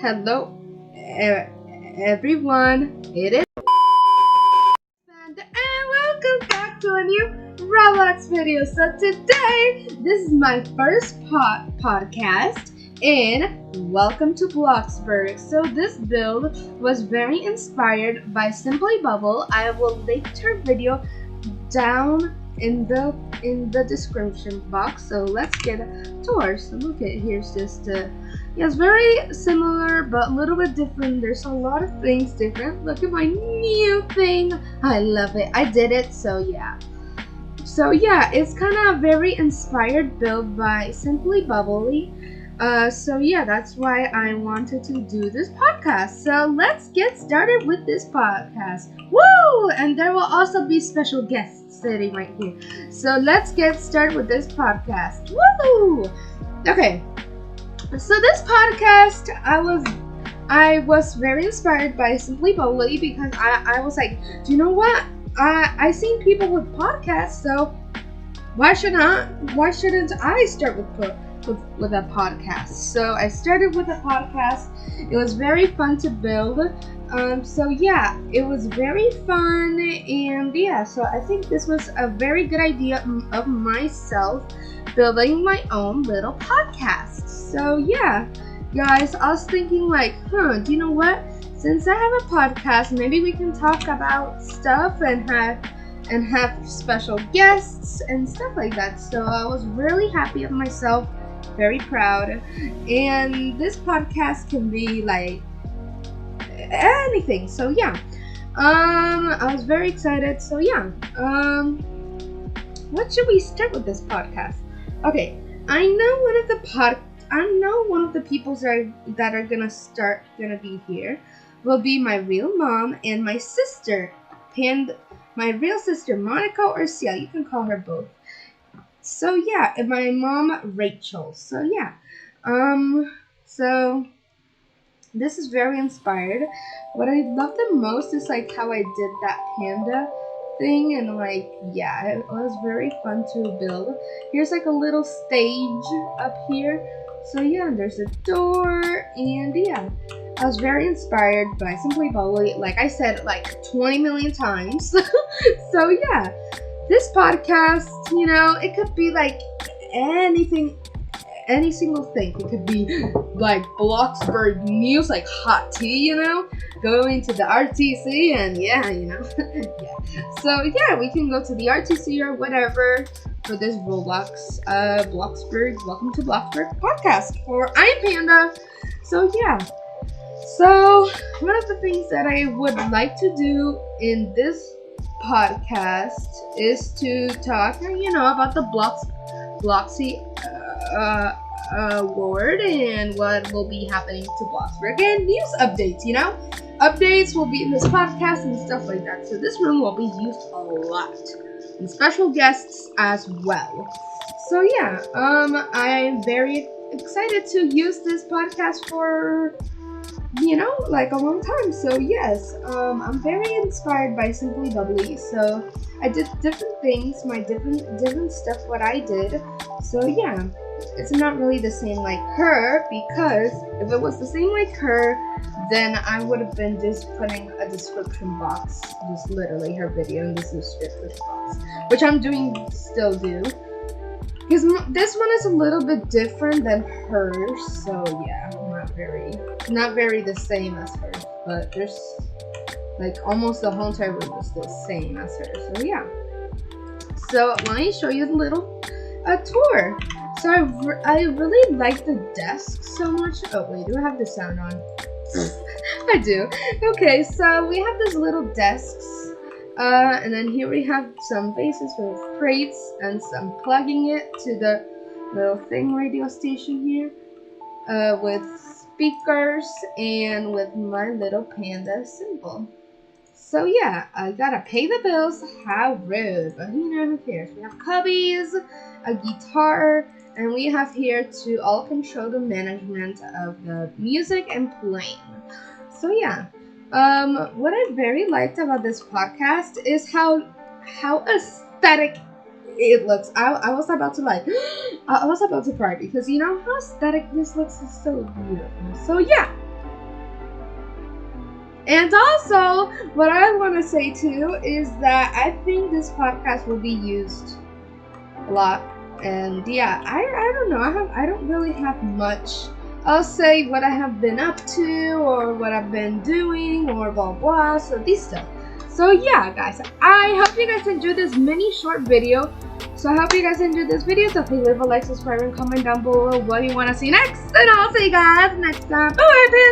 Hello, everyone. It is Panda, and welcome back to a new ROBLOX video. So today, this is my first podcast, and welcome to Bloxburg. So this build was very inspired by Simply Bubble. I will link her video down in the description box. So let's get to her. So look at here's just it's very similar but a little bit different. There's a lot of things different. Look at my new thing. I love it. I did it. So yeah, it's kind of very inspired build by Simply Bubbly. So yeah, that's why I wanted to do this podcast. So let's get started with this podcast. Woo! And there will also be special guests sitting right here. So let's get started with this podcast. Woo! Okay. So this podcast, I was very inspired by Simply Bubbly because I was like, do you know what? I seen people with podcasts, so why shouldn't I start with a podcast? So I started with a podcast. It was very fun to build. So yeah, it was very fun, and yeah, so I think this was a very good idea of myself building my own little podcast. So yeah, guys, I was thinking like, do you know what? Since I have a podcast, maybe we can talk about stuff and have special guests and stuff like that. So I was really happy of myself, very proud. And this podcast can be like anything. So yeah. I was very excited. So yeah. What should we start with this podcast? Okay, I know one of the people that are gonna be here will be my real mom and my sister, my real sister Monica or Sia. You can call her both. So yeah, and my mom Rachel. So yeah, so this is very inspired. What I love the most is like how I did that panda thing, and like yeah, it was very fun to build. Here's like a little stage up here. So yeah, there's a door, and yeah, I was very inspired by Simply Bubbly, like I said like 20 million times. So yeah, this podcast, it could be like anything, any single thing. It could be like Bloxburg news, like hot tea, going to the RTC, and yeah, yeah. So yeah, we can go to the RTC or whatever for this ROBLOX, Bloxburg. Welcome to Bloxburg podcast, or I'm Panda. So yeah. So one of the things that I would like to do in this podcast is to talk, about the Bloxy award and what will be happening to Bloxburg and news updates. Updates will be in this podcast and stuff like that. So this room will be used a lot, and special guests as well. So yeah, I'm very excited to use this podcast for like a long time. So yes, I'm very inspired by Simply Bubbly. So I did different things, my different stuff, what I did. So yeah, it's not really the same like her, because if it was the same like her, then I would have been just putting a description box, just literally her video in this description box, which I'm still do. Because this one is a little bit different than hers, so yeah, not very the same as hers, but there's like almost the whole entire room is the same as hers. So yeah. So let me show you the little tour. So I really like the desk so much. Oh wait, do I have the sound on? I do. Okay, so we have these little desks. And then here we have some bases with crates and some plugging it to the little thing radio station here, with speakers and with my little panda symbol. So yeah, I gotta pay the bills. How rude, but who cares? We have cubbies, a guitar, and we have here to all control the management of the music and playing. So yeah. What I very liked about this podcast is how aesthetic it looks. I was about to I was about to cry because how aesthetic this looks is so beautiful. So yeah, And also, what I want to say too is that I think this podcast will be used a lot. And yeah, I don't know. I don't really have much. I'll say what I have been up to or what I've been doing or blah blah. So these stuff. So yeah, guys, I hope you guys enjoyed this mini short video. So I hope you guys enjoyed this video. So please leave a like, subscribe, and comment down below what you want to see next. And I'll see you guys next time. Bye.